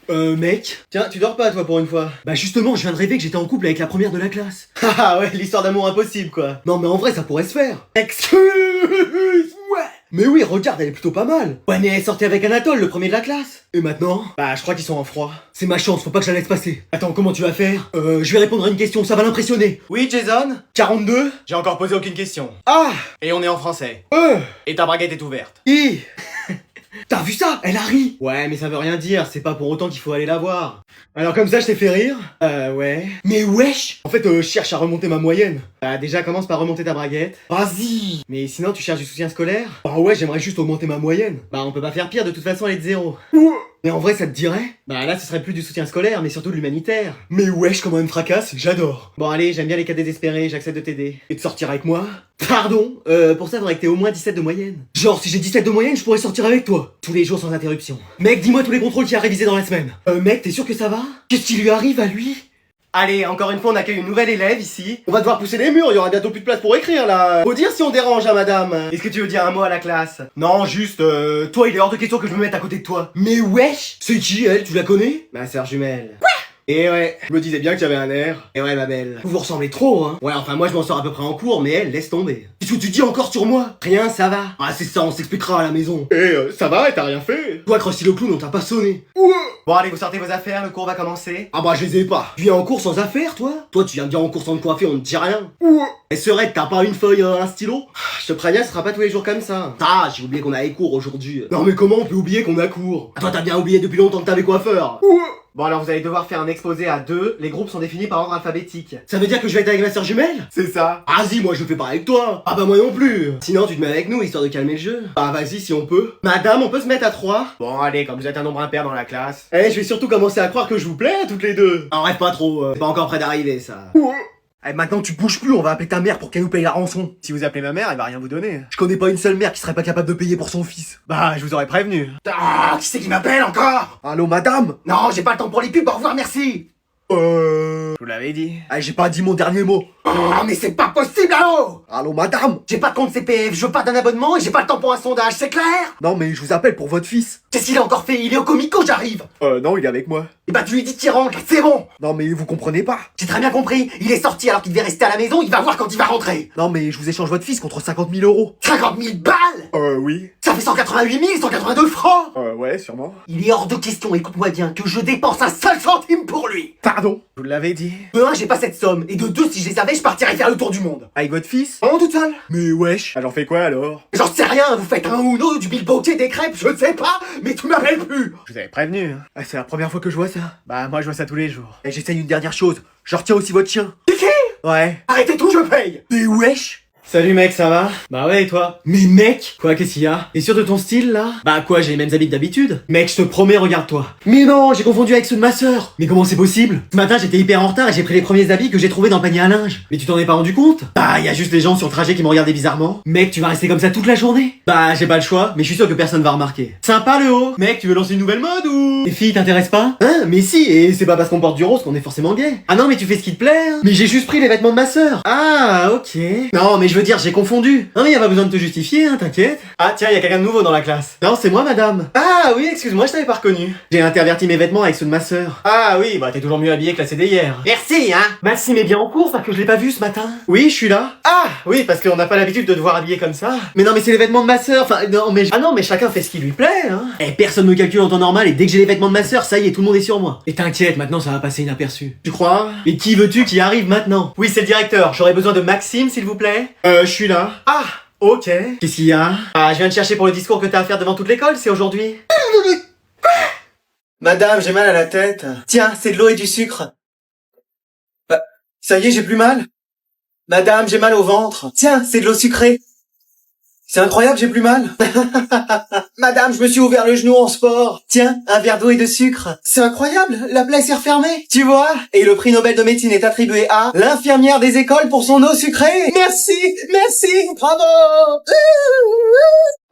Mec. Tiens, tu dors pas toi pour une fois. Bah justement, je viens de rêver que j'étais en couple avec la première de la classe. Ah ouais, l'histoire d'amour impossible quoi. Non mais en vrai, ça pourrait se faire. Excuse-moi. Mais oui, regarde, elle est plutôt pas mal. Ouais mais elle sortait avec Anatole, le premier de la classe. Et maintenant? Bah je crois qu'ils sont en froid. C'est ma chance, faut pas que je la laisse passer. Attends, comment tu vas faire? Je vais répondre à une question, ça va l'impressionner. Oui Jason? 42? J'ai encore posé aucune question. Ah! Et on est en français. Et ta braguette est ouverte. I! T'as vu ça? Elle a ri! Ouais mais ça veut rien dire, c'est pas pour autant qu'il faut aller la voir. Alors comme ça je t'ai fait rire? Ouais. Mais wesh! En fait je cherche à remonter ma moyenne. Bah déjà commence par remonter ta braguette. Vas-y! Mais sinon tu cherches du soutien scolaire? Bah ouais, j'aimerais juste augmenter ma moyenne. Bah on peut pas faire pire, de toute façon elle est de 0. Mais en vrai, ça te dirait? Bah là ce serait plus du soutien scolaire mais surtout de l'humanitaire. Mais wesh, comment elle me fracasse, j'adore. Bon allez, j'aime bien les cas désespérés, j'accepte de t'aider. Et de sortir avec moi? Pardon, pour ça faudrait que t'aies au moins 17 de moyenne. Genre, si j'ai 17 de moyenne, je pourrais sortir avec toi. Tous les jours sans interruption. Mec, dis-moi tous les contrôles qu'il a révisés dans la semaine. Mec, t'es sûr que ça va? Qu'est-ce qui lui arrive à lui? Allez, encore une fois on accueille une nouvelle élève ici. On va devoir pousser les murs, il y aura bientôt plus de place pour écrire là. Faut dire si on dérange hein madame. Est-ce que tu veux dire un mot à la classe? Non, juste, toi, il est hors de question que je me mette à côté de toi. Mais wesh! C'est qui, elle? Tu la connais? Ma sœur jumelle. Quoi? Et ouais, je me disais bien que j'avais un air. Et ouais ma belle. Vous vous ressemblez trop, hein. Ouais, enfin moi je m'en sors à peu près en cours, mais elle, laisse tomber. Qu'est-ce que tu dis encore sur moi? Rien, ça va. Ah, c'est ça, on s'expliquera à la maison. Ça va, t'as rien fait? Toi, Krusty le clown, on t'a pas sonné. Bon allez, vous sortez vos affaires, le cours va commencer. Ah bah, je les ai pas. Tu viens en cours sans affaires, toi? Toi, tu viens de dire en cours sans te coiffer, on ne dit rien. Et serait t'as pas une feuille, un stylo? Je te préviens, ce sera pas tous les jours comme ça. Ah, j'ai oublié qu'on avait cours aujourd'hui. Non mais comment on peut oublier qu'on a cours? Ah, toi, t'as bien oublié depuis longtemps que t'avais coiffeur. Bon alors vous allez devoir faire un exposé à 2, les groupes sont définis par ordre alphabétique. Ça veut dire que je vais être avec ma sœur jumelle? C'est ça. Ah si, moi je le fais pas avec toi. Ah bah moi non plus. Sinon tu te mets avec nous, histoire de calmer le jeu. Bah vas-y si on peut. Madame, on peut se mettre à 3? Bon allez, comme vous êtes un nombre impair dans la classe. Eh, je vais surtout commencer à croire que je vous plais, toutes les deux. Ah, rêve pas trop, C'est pas encore près d'arriver ça. Eh, maintenant tu bouges plus, on va appeler ta mère pour qu'elle nous paye la rançon. Si vous appelez ma mère, elle va rien vous donner. Je connais pas une seule mère qui serait pas capable de payer pour son fils. Bah, je vous aurais prévenu. Ah, qui c'est qui m'appelle encore? Allô madame? Non, j'ai pas le temps pour les pubs, au revoir, merci. Je vous l'avais dit. Ah, j'ai pas dit mon dernier mot. Oh, mais c'est pas possible, allô? Allô madame? J'ai pas de compte CPF, je veux pas d'un abonnement et j'ai pas le temps pour un sondage, c'est clair? Non, mais je vous appelle pour votre fils. Qu'est-ce qu'il a encore fait? Il est au comico, j'arrive. Non, il est avec moi. Et bah tu lui dis qu'il rentre, c'est bon. Non mais vous comprenez pas. J'ai très bien compris, il est sorti alors qu'il devait rester à la maison, il va voir quand il va rentrer. Non mais je vous échange votre fils contre 50 000 euros. 50 000 balles? Oui. Ça fait 188 182 francs. Ouais, sûrement. Il est hors de question, écoute-moi bien, que je dépense un seul centime pour lui. Pardon? Je vous l'avais dit. De 1, j'ai pas cette somme, et de 2, si je les avais, je partirais faire le tour du monde. Avec votre fils? Vraiment toute seule? Mais wesh. Ah, j'en fais quoi alors? J'en sais rien, vous faites un Uno, du bilboquet, des crêpes, je ne sais pas, mais tu m'appelles plus. Je vous avais prévenu. Hein. Ah, c'est la première fois que je vois ça. Bah, moi je vois ça tous les jours. Et j'essaye une dernière chose, je retiens aussi votre chien. C'est qui? Ouais. Arrêtez tout, je paye. Mais wesh. Salut mec, ça va? Bah ouais, et toi? Mais mec. Quoi, qu'est-ce qu'il y a? T'es sûr de ton style là? Bah quoi, j'ai les mêmes habits que d'habitude? Mec, je te promets, regarde-toi. Mais non, j'ai confondu avec ceux de ma sœur. Mais comment c'est possible? Ce matin, j'étais hyper en retard et j'ai pris les premiers habits que j'ai trouvés dans le panier à linge. Mais tu t'en es pas rendu compte? Bah, y a juste les gens sur le trajet qui me regardaient bizarrement. Mec, tu vas rester comme ça toute la journée? Bah, j'ai pas le choix, mais je suis sûr que personne va remarquer. Sympa le haut! Mec, tu veux lancer une nouvelle mode ou? Les filles t'intéressent pas? Hein? Mais si, et c'est pas parce qu'on porte du rose qu'on est forcément gay. Ah non, mais tu fais ce qui te plaît, hein. Mais j'ai juste pris les vêtements de ma sœur. Ah, ok. Non, mais je veux dire, j'ai confondu. Non mais y a pas besoin de te justifier, hein, t'inquiète. Ah tiens, y a quelqu'un de nouveau dans la classe. Non, c'est moi madame. Ah oui, excuse-moi, je t'avais pas reconnu. J'ai interverti mes vêtements avec ceux de ma sœur. Ah oui, bah t'es toujours mieux habillé que la CD hier. Merci, hein. Maxime est bien en cours, parce que je l'ai pas vu ce matin. Oui, je suis là. Ah oui, parce qu'on n'a pas l'habitude de te voir habillé comme ça. Mais non, mais c'est les vêtements de ma sœur. Enfin, non, mais ah non, mais chacun fait ce qui lui plaît, hein. Et personne me calcule en temps normal et dès que j'ai les vêtements de ma sœur, ça y est, tout le monde est sur moi. Et t'inquiète, maintenant ça va passer inaperçu. Tu crois? Et qui veux-tu qui arrive maintenant? Oui, c'est le directeur. J'aurais besoin de Maxime, s'il vous plaît. Je suis là. Ah. Ok. Qu'est-ce qu'il y a? Ah, je viens de chercher pour le discours que t'as à faire devant toute l'école, c'est aujourd'hui. Madame, j'ai mal à la tête. Tiens, c'est de l'eau et du sucre. Bah, ça y est, j'ai plus mal. Madame, j'ai mal au ventre. Tiens, c'est de l'eau sucrée. C'est incroyable, j'ai plus mal. Madame, je me suis ouvert le genou en sport. Tiens, un verre d'eau et de sucre. C'est incroyable, la plaie s'est refermée. Tu vois? Et le prix Nobel de médecine est attribué à l'infirmière des écoles pour son eau sucrée. Merci, merci, bravo.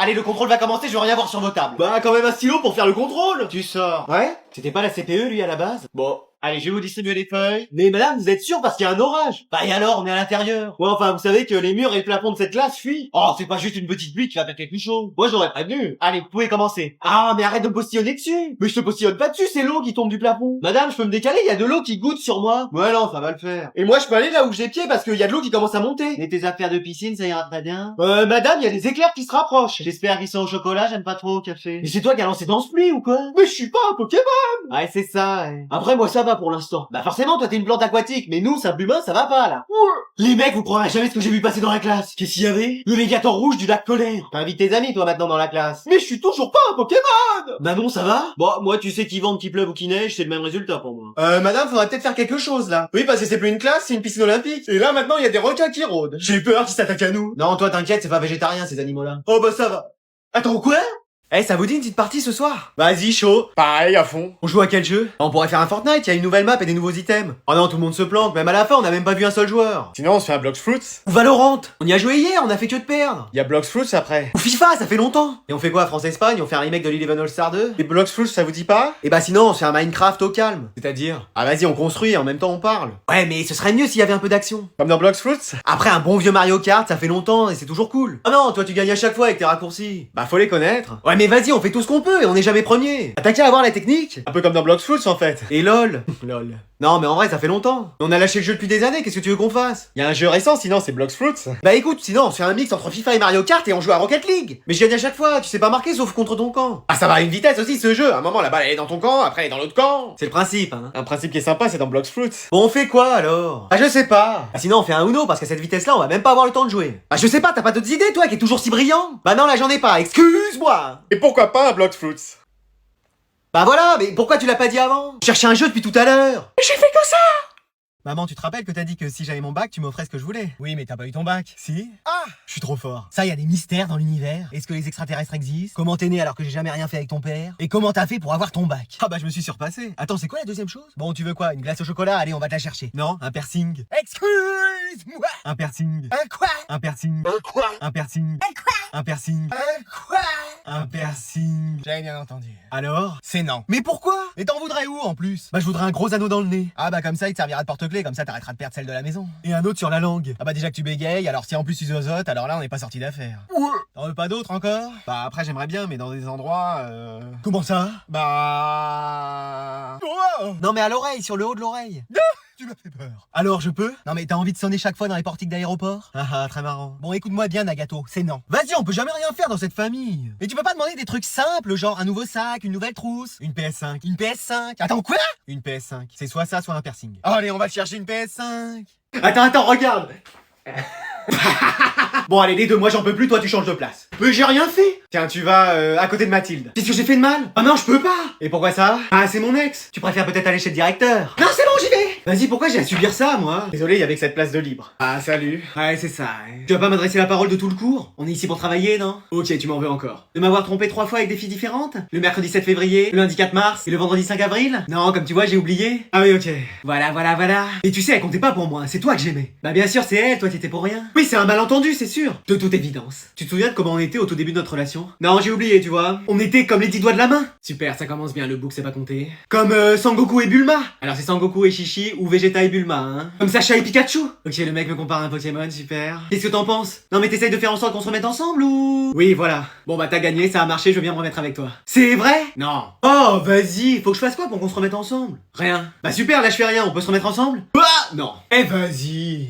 Allez, le contrôle va commencer, je veux rien voir sur vos tables. Bah, quand même un stylo pour faire le contrôle. Tu sors. Ouais? C'était pas la CPE, lui, à la base? Bon. Allez, je vais vous distribuer les feuilles. Mais madame, vous êtes sûre parce qu'il y a un orage? Bah et alors, on est à l'intérieur. Ouais, enfin, vous savez que les murs et le plafond de cette classe fuient. Oh, c'est pas juste une petite pluie qui va faire plus chaud. Moi, j'aurais prévenu. Allez, vous pouvez commencer. Ah, mais arrête de me postillonner dessus. Mais je te postillonne pas dessus, c'est l'eau qui tombe du plafond. Madame, je peux me décaler, il y a de l'eau qui goutte sur moi. Ouais, non, ça va le faire. Et moi, je peux aller là où j'ai pied parce qu'il y a de l'eau qui commence à monter. Et tes affaires de piscine, ça ira très bien? Madame, il y a des éclairs qui se rapprochent. J'espère qu'ils sont au chocolat, j'aime pas trop au café. Mais c'est toi qui as lancé dans ce pluie ou quoi? Mais je suis pas un Pokémon. Ouais, c'est ça, ouais. Après, moi, ça va pour l'instant. Bah forcément, toi t'es une plante aquatique, mais nous, simple humain, ça va pas, là. Les mecs, vous croirez jamais ce que j'ai vu passer dans la classe. Qu'est-ce qu'il y avait? Le léviathan rouge du lac Colère. T'invites tes amis, toi, maintenant, dans la classe. Mais je suis toujours pas un Pokémon. Bah bon, ça va? Bon, moi, tu sais qu'il vente, qu'il pleuve ou qu'il neige, c'est le même résultat pour moi. Madame, faudrait peut-être faire quelque chose, là. Oui, parce que c'est plus une classe, c'est une piscine olympique. Et là, maintenant, il y a des requins qui rôdent. J'ai eu peur qu'ils s'attaquent à nous. Non, toi, t'inquiète, c'est pas végétarien, ces animaux-là. Oh, bah ça va. Attends, quoi? Eh, ça vous dit une petite partie ce soir? Vas-y, chaud. Pareil, à fond. On joue à quel jeu? On pourrait faire un Fortnite, il y a une nouvelle map et des nouveaux items. Oh non, tout le monde se planque, même à la fin, on a même pas vu un seul joueur. Sinon, on se fait un Blox Fruits. Ou Valorant. On y a joué hier, on a fait que de perdre. Il y a Blox Fruits après. Ou FIFA, ça fait longtemps. Et on fait quoi, France-Espagne? On fait un remake de l'Eleven All-Star 2? Les Blox Fruits, ça vous dit pas? Et bah sinon, on fait un Minecraft au calme. C'est-à-dire? Ah vas-y, on construit et en même temps on parle. Ouais, mais ce serait mieux s'il y avait un peu d'action. Comme dans Blox Fruits? Après un bon vieux Mario Kart, ça fait longtemps et c'est toujours cool. Ah non, toi tu gagnes à chaque fois avec tes raccourcis. Bah faut les connaître. Ouais, mais vas-y, on fait tout ce qu'on peut et on n'est jamais premier. T'as qu'à avoir la technique. Un peu comme dans Blox Fruits en fait. Et lol. Lol. Non, mais en vrai, ça fait longtemps. On a lâché le jeu depuis des années, qu'est-ce que tu veux qu'on fasse? Il y a un jeu récent, sinon c'est Blox Fruits. Bah écoute, sinon on se fait un mix entre FIFA et Mario Kart et on joue à Rocket League. Mais je gagne à chaque fois, tu sais pas marquer sauf contre ton camp. Ah, ça va à une vitesse aussi ce jeu. À un moment, la balle elle est dans ton camp, après elle est dans l'autre camp. C'est le principe, hein. Un principe qui est sympa, c'est dans Blox Fruits. Bon, on fait quoi alors? Ah, je sais pas. Ah sinon on fait un Uno parce qu'à cette vitesse-là on va même pas avoir le temps de jouer. Ah je sais pas, t'as pas d'autres idées toi qui est toujours si brillant? Bah non là j'en ai pas, excuse-moi. Et pourquoi pas un Blox Fruits? Bah voilà, mais pourquoi tu l'as pas dit avant? Je cherchais un jeu depuis tout à l'heure. Mais j'ai fait que ça. Maman, tu te rappelles que t'as dit que si j'avais mon bac, tu m'offrais ce que je voulais? Oui, mais t'as pas eu ton bac. Si? Ah! Je suis trop fort. Ça, y a des mystères dans l'univers. Est-ce que les extraterrestres existent? Comment t'es né alors que j'ai jamais rien fait avec ton père? Et comment t'as fait pour avoir ton bac? Ah bah je me suis surpassé. Attends, c'est quoi la deuxième chose? Bon, tu veux quoi? Une glace au chocolat? Allez, on va te la chercher. Non, un piercing. Excuse-moi! Un piercing. Un quoi? Un piercing. Un quoi? Un piercing. Un quoi? Un piercing. Un quoi? Un piercing. J'avais bien entendu. Alors? C'est non. Mais pourquoi? Et t'en voudrais où en plus? Bah je voudrais un gros anneau dans le nez. Ah bah comme ça il te servira de porte-clés, comme ça t'arrêteras de perdre celle de la maison. Et un autre sur la langue. Ah bah déjà que tu bégayes, alors si en plus tu zozotes, alors là on n'est pas sorti d'affaire. Ouais. T'en veux pas d'autres encore? Bah après j'aimerais bien, mais dans des endroits Comment ça? Bah... Oh. Non mais à l'oreille, sur le haut de l'oreille. Tu m'as fait peur. Alors je peux? Non mais t'as envie de sonner chaque fois dans les portiques d'aéroport? Ah très marrant. Bon écoute-moi bien Nagato, c'est non. Vas-y, on peut jamais rien faire dans cette famille. Mais tu peux pas demander des trucs simples, genre un nouveau sac, une nouvelle trousse, une PS5. Une PS5? Attends quoi? Une PS5. C'est soit ça, soit un piercing. Allez, on va chercher une PS5. Attends, regarde. Bon allez les deux, moi j'en peux plus, toi tu changes de place. Mais j'ai rien fait. Tiens, tu vas à côté de Mathilde. Qu'est-ce que j'ai fait de mal? Ah non, je peux pas. Et pourquoi ça? Ah c'est mon ex. Tu préfères peut-être aller chez le directeur? Non c'est bon, j'y vais. Vas-y, pourquoi j'ai à subir ça moi? Désolé, il y avait que cette place de libre. Ah, salut. Ouais c'est ça, ouais. Tu vas pas m'adresser la parole de tout le cours? On est ici pour travailler, non? Ok, tu m'en veux encore. De m'avoir trompé 3 fois avec des filles différentes? Le mercredi 7 février, le lundi 4 mars et le vendredi 5 avril? Non, comme tu vois, j'ai oublié. Ah oui, ok. Voilà. Et tu sais, elle comptait pas pour moi, c'est toi que j'aimais. Bah bien sûr, c'est elle, toi t'étais pour rien. Oui, c'est un malentendu, c'est sûr. De toute évidence. Tu te souviens de comment on était au tout début de notre relation? Non, j'ai oublié, tu vois. On était comme les 10 doigts de la main. Super, ça commence bien, le book c'est pas compté. Comme Sangoku et Bulma. Alors c'est Sangoku et Chichi ou Vegeta et Bulma, hein. Comme Sacha et Pikachu. Ok, le mec me compare à un Pokémon, super. Qu'est-ce que t'en penses? Non mais t'essayes de faire en sorte qu'on se remette ensemble ou? Oui, voilà. Bon bah t'as gagné, ça a marché, je veux bien me remettre avec toi. C'est vrai? Non. Oh, vas-y, faut que je fasse quoi pour qu'on se remette ensemble? Rien. Bah super, là je fais rien, on peut se remettre ensemble? Ah non. Eh vas-y.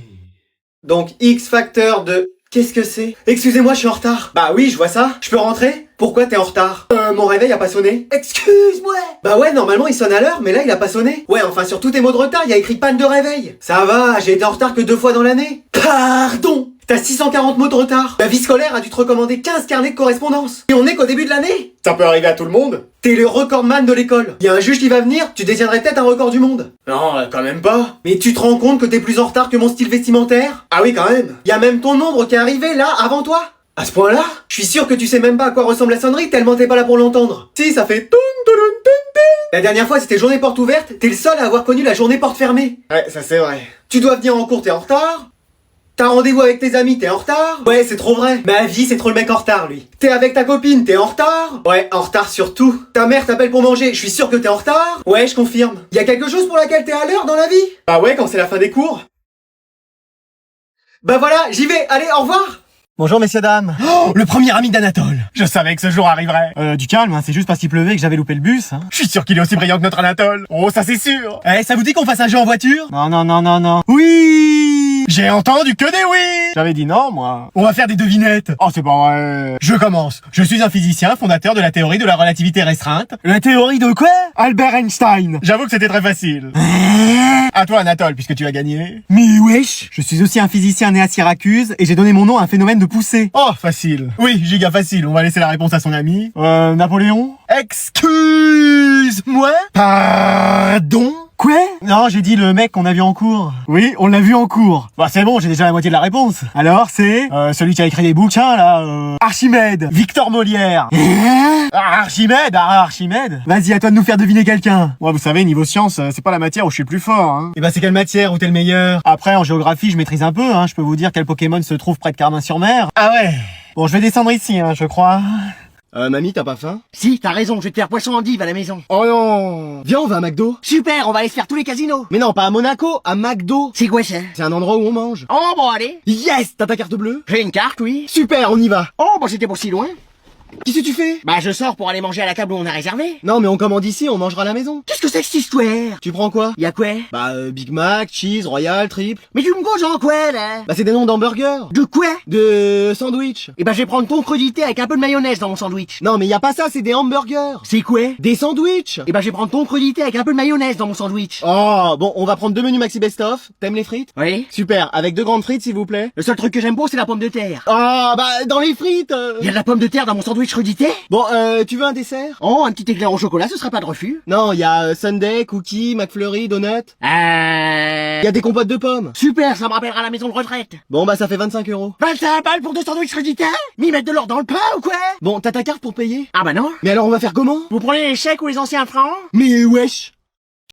Donc X facteur de... Qu'est-ce que c'est? Excusez-moi, je suis en retard. Bah oui, je vois ça. Je peux rentrer? Pourquoi t'es en retard? Mon réveil a pas sonné. Excuse-moi. Bah ouais, normalement il sonne à l'heure, mais là il a pas sonné. Ouais, enfin sur tous tes mots de retard, il y a écrit panne de réveil. Ça va, j'ai été en retard que 2 fois dans l'année. Pardon. T'as 640 mots de retard. La vie scolaire a dû te recommander 15 carnets de correspondance. Et on est qu'au début de l'année. Ça peut arriver à tout le monde. T'es le recordman de l'école. Y a un juge qui va venir, tu détiendrais peut-être un record du monde. Non, quand même pas. Mais tu te rends compte que t'es plus en retard que mon style vestimentaire? Ah oui, quand même. Y a même ton ombre qui est arrivé là, avant toi. À ce point-là? Je suis sûr que tu sais même pas à quoi ressemble la sonnerie tellement t'es pas là pour l'entendre. Si, ça fait toun toun toun toun. La dernière fois c'était journée porte ouverte, t'es le seul à avoir connu la journée porte fermée. Ouais, ça c'est vrai. Tu dois venir en cours, t'es en retard. T'as rendez-vous avec tes amis, t'es en retard? Ouais, c'est trop vrai. Ma vie, c'est trop le mec en retard, lui. T'es avec ta copine, t'es en retard? Ouais, en retard sur tout. Ta mère t'appelle pour manger, je suis sûr que t'es en retard? Ouais, je confirme. Y a quelque chose pour laquelle t'es à l'heure dans la vie? Bah ouais, quand c'est la fin des cours. Bah voilà, j'y vais, allez, au revoir! Bonjour messieurs dames. Oh, le premier ami d'Anatole. Je savais que ce jour arriverait. Du calme, hein, c'est juste parce qu'il pleuvait que j'avais loupé le bus. Hein. Je suis sûr qu'il est aussi brillant que notre Anatole. Oh, ça c'est sûr. Eh, ça vous dit qu'on fasse un jeu en voiture? Non. Oui. J'ai entendu que des oui. J'avais dit non, moi. On va faire des devinettes. Oh, c'est pas vrai. Je commence. Je suis un physicien fondateur de la théorie de la relativité restreinte. La théorie de quoi? Albert Einstein. J'avoue que c'était très facile. À toi Anatole, puisque tu as gagné. Mais wesh. Je suis aussi un physicien né à Syracuse et j'ai donné mon nom à un phénomène de poussée. Oh, facile. Oui, giga facile. On va laisser la réponse à son ami. Napoléon? Excuse-moi? Pardon? Quoi? Non, j'ai dit le mec qu'on a vu en cours. Oui, on l'a vu en cours. Bah c'est bon, j'ai déjà la moitié de la réponse. Alors c'est celui qui a écrit des bouquins là, Archimède, Victor Molière. Archimède. Vas-y, à toi de nous faire deviner quelqu'un. Ouais, vous savez, niveau science, c'est pas la matière où je suis le plus fort. Hein. Et bah c'est quelle matière où t'es le meilleur? Après, en géographie, je maîtrise un peu. Hein. Je peux vous dire quel Pokémon se trouve près de Carmin-sur-Mer. Ah ouais. Bon, je vais descendre ici, hein, je crois. Mamie, t'as pas faim? Si, t'as raison, je vais te faire poisson endive à la maison. Oh non! Viens, on va à McDo. Super, on va aller se faire tous les casinos. Mais non, pas à Monaco, à McDo. C'est quoi ça? C'est un endroit où on mange. Oh bon, allez. Yes! T'as ta carte bleue? J'ai une carte, oui. Super, on y va. Oh bon, c'était pas si loin. Qu'est-ce que tu fais? Bah je sors pour aller manger à la table où on a réservé. Non, mais on commande ici, on mangera à la maison. Qu'est-ce que c'est que cette histoire? Tu prends quoi? Y'a quoi? Bah, Big Mac, cheese, royal, triple. Mais tu me causes en quoi, là? Bah, c'est des noms d'hamburgers. De quoi? De sandwich. Eh ben je vais prendre ton crudité avec un peu de mayonnaise dans mon sandwich. Non, mais y a pas ça, c'est des hamburgers. C'est quoi? Des sandwichs. Eh ben je vais prendre ton crudité avec un peu de mayonnaise dans mon sandwich. Oh, bon, on va prendre 2 menus maxi best-of. T'aimes les frites? Oui. Super, avec 2 grandes frites, s'il vous plaît. Le seul truc que j'aime pas, c'est la pomme de terre. Ah, bah, dans les frites. Y a de la pomme de terre dans mon sandwich crudité? Bon, tu veux un dessert? Oh, un petit éclair au chocolat, ce sera pas de refus. Non, y a sundae, cookies, McFlurry, donut. Y a des compotes de pommes. Super, ça me rappellera la maison de retraite. Bon, bah, ça fait 25 €. 25 balles pour 2 sandwichs crudité? M'y mettre de l'or dans le pain ou quoi? Bon, t'as ta carte pour payer? Ah bah non. Mais alors, on va faire comment? Vous prenez les chèques ou les anciens francs? Mais wesh!